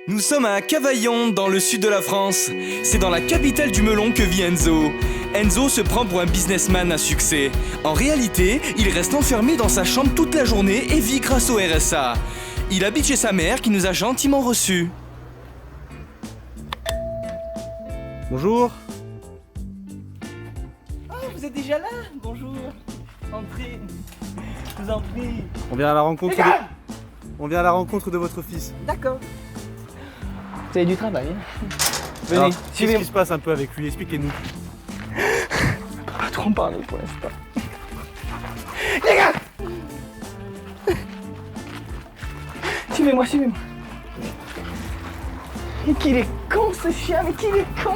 Nous sommes à Cavaillon, dans le sud de la France. C'est dans la capitale du melon que vit Enzo. Enzo se prend pour un businessman à succès. En réalité, il reste enfermé dans sa chambre toute la journée et vit grâce au RSA. Il habite chez sa mère qui nous a gentiment reçus. Bonjour. Oh, vous êtes déjà là? Bonjour. Entrez. Je vous en prie. On vient à la rencontre de votre fils. D'accord. Vous avez du travail, hein? Venez, Alors, qu'est-ce suivez-moi. qui se passe un peu avec lui? Expliquez-nous. Pas trop en parler pour l'instant. Les gars! Suivez-moi, suivez-moi. Mais qu'il est con ce chien, mais qu'il est con!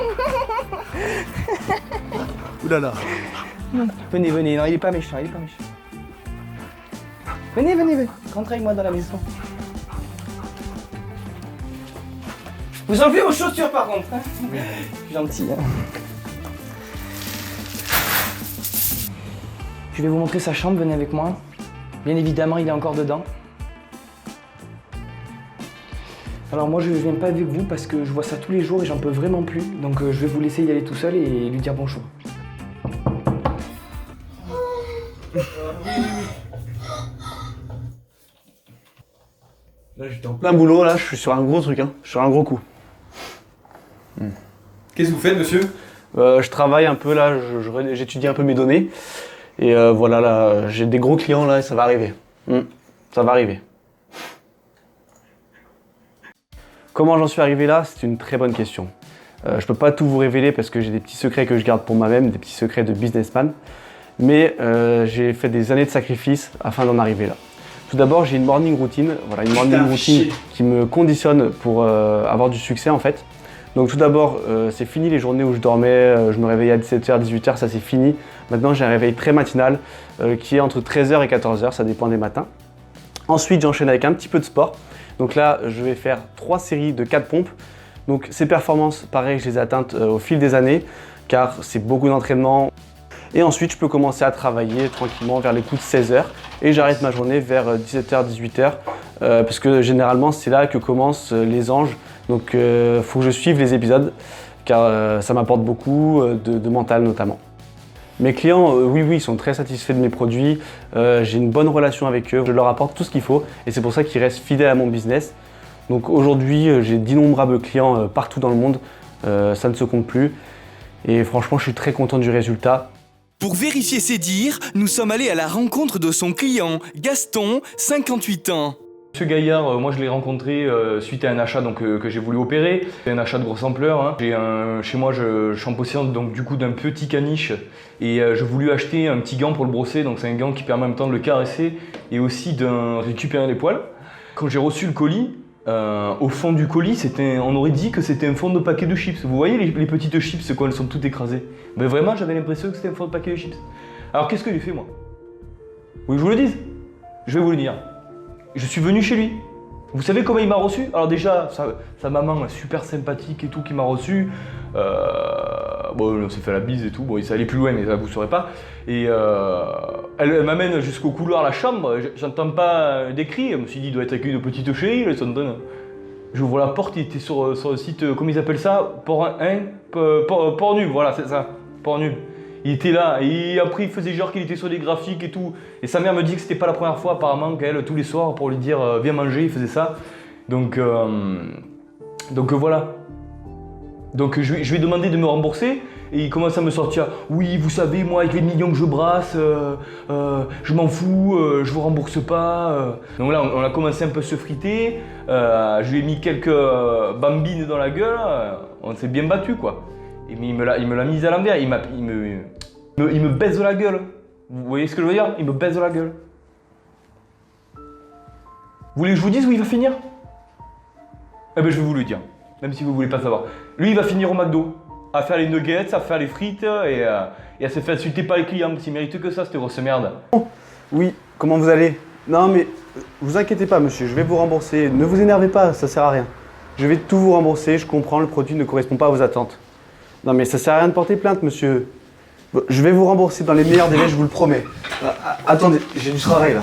Ouh là là. Venez, venez, non, il est pas méchant, il est pas méchant. Venez, venez, venez. Rentrez avec moi dans la maison. Vous enlevez vos chaussures par contre, hein? Je suis gentil, hein? Je vais vous montrer sa chambre, venez avec moi. Bien évidemment, il est encore dedans. Alors moi, je ne viens pas avec vous parce que je vois ça tous les jours et j'en peux vraiment plus. Donc je vais vous laisser y aller tout seul et lui dire bonjour. Là, j'étais en plein boulot, là, je suis sur un gros truc, hein. Je suis sur un gros coup. Qu'est-ce que vous faites, monsieur? Je travaille un peu, là, j'étudie un peu mes données. Et voilà, là, j'ai des gros clients, là, et ça va arriver. Ça va arriver. Comment j'en suis arrivé là? C'est une très bonne question. Je peux pas tout vous révéler parce que j'ai des petits secrets que je garde pour moi-même, des petits secrets de businessman. Mais j'ai fait des années de sacrifices afin d'en arriver là. Tout d'abord, j'ai une morning routine, voilà, une morning routine qui me conditionne pour avoir du succès en fait. Donc tout d'abord, c'est fini les journées où je dormais, je me réveillais à 17h, 18h, ça c'est fini. Maintenant, j'ai un réveil très matinal qui est entre 13h et 14h, ça dépend des matins. Ensuite, j'enchaîne avec un petit peu de sport. Donc là, je vais faire 3 séries de 4 pompes. Donc ces performances, pareil, je les ai atteintes au fil des années, car c'est beaucoup d'entraînement. Et ensuite, je peux commencer à travailler tranquillement vers les coups de 16h et j'arrête ma journée vers 17h, 18h, parce que généralement, c'est là que commencent les anges. Donc il faut que je suive les épisodes, car ça m'apporte beaucoup de mental notamment. Mes clients, oui, ils sont très satisfaits de mes produits, j'ai une bonne relation avec eux, je leur apporte tout ce qu'il faut et c'est pour ça qu'ils restent fidèles à mon business. Donc aujourd'hui, j'ai d'innombrables clients partout dans le monde, ça ne se compte plus et franchement, je suis très content du résultat. Pour vérifier ses dires, nous sommes allés à la rencontre de son client, Gaston, 58 ans. Monsieur Gaillard, moi je l'ai rencontré suite à un achat que j'ai voulu opérer. C'est un achat de grosse ampleur, hein. Chez moi, je suis en possession donc, du coup d'un petit caniche et je voulus acheter un petit gant pour le brosser. Donc c'est un gant qui permet en même temps de le caresser et aussi de récupérer les poils. Quand j'ai reçu le colis, au fond du colis, on aurait dit que c'était un fond de paquet de chips. Vous voyez les petites chips, quoi, elles sont toutes écrasées. Mais vraiment, j'avais l'impression que c'était un fond de paquet de chips. Alors qu'est-ce que j'ai fait moi? Oui, je vous le dis. Je vais vous le dire. Je suis venu chez lui. Vous savez comment il m'a reçu? Alors déjà, sa maman super sympathique et tout qui m'a reçu. Bon, on s'est fait la bise et tout. Bon, ça allait plus loin, mais ça vous saurez pas. Et elle m'amène jusqu'au couloir de la chambre. J'entends pas des cris. Je me suis dit, il doit être avec une petite chérie. J'ouvre la porte, il était sur le site, comment ils appellent ça? Port nul, voilà, c'est ça. Port nul. Il était là et après il faisait genre qu'il était sur des graphiques et tout. Et sa mère me dit que c'était pas la première fois apparemment qu'elle, tous les soirs, pour lui dire viens manger, il faisait ça. Donc voilà. Donc je lui ai demandé de me rembourser et il commence à me sortir. Oui, vous savez, moi avec les millions que je brasse, je m'en fous, je vous rembourse pas. Donc là on a commencé un peu à se friter. Je lui ai mis quelques bambines dans la gueule. On s'est bien battu quoi. Mais il me l'a mise à l'envers, il me baise la gueule. Vous voyez ce que je veux dire? Il me baise la gueule. Vous voulez que je vous dise où il va finir? Eh ben je vais vous le dire, même si vous voulez pas savoir. Lui il va finir au McDo, à faire les nuggets, à faire les frites et à se faire insulter par les clients, parce qu'il mérite que ça, cette grosse merde. Oui, comment vous allez? Non mais, vous inquiétez pas monsieur, je vais vous rembourser. Ne vous énervez pas, ça sert à rien. Je vais tout vous rembourser, je comprends, le produit ne correspond pas à vos attentes. Non mais ça sert à rien de porter plainte monsieur. Bon, je vais vous rembourser dans les meilleurs délais, je vous le promets. Attendez, j'ai du travail là.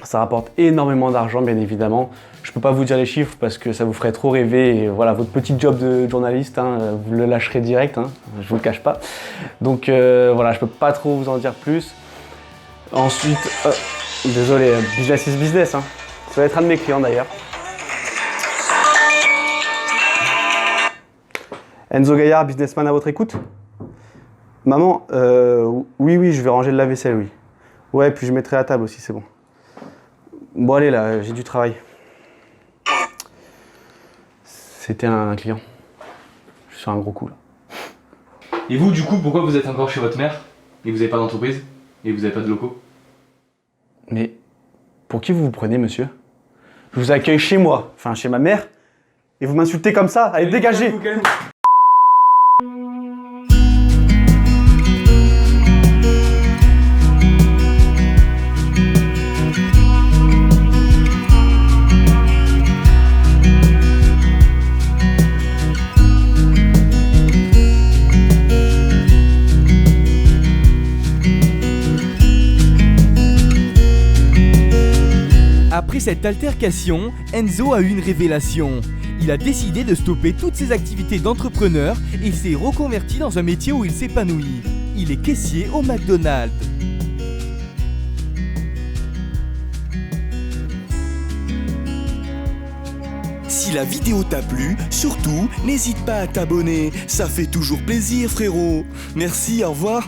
Ça rapporte énormément d'argent, bien évidemment. Je peux pas vous dire les chiffres parce que ça vous ferait trop rêver. Et voilà, votre petit job de journaliste, hein, vous le lâcherez direct, hein, je vous le cache pas. Donc voilà, je peux pas trop vous en dire plus. Ensuite, désolé, business is business. Hein. Ça va être un de mes clients d'ailleurs. Enzo Gaillard, businessman à votre écoute. Maman, oui, je vais ranger le lave-vaisselle, oui. Ouais, puis je mettrai la table aussi, c'est bon. Bon, allez, là, j'ai du travail. C'était un client. Je suis sur un gros coup, là. Et vous, du coup, pourquoi vous êtes encore chez votre mère et vous n'avez pas d'entreprise et vous n'avez pas de locaux? Mais pour qui vous vous prenez, monsieur? Je vous accueille chez moi, enfin chez ma mère, et vous m'insultez comme ça? Allez, dégagez! Après cette altercation, Enzo a eu une révélation. Il a décidé de stopper toutes ses activités d'entrepreneur et s'est reconverti dans un métier où il s'épanouit. Il est caissier au McDonald's. Si la vidéo t'a plu, surtout, n'hésite pas à t'abonner. Ça fait toujours plaisir, frérot. Merci, au revoir.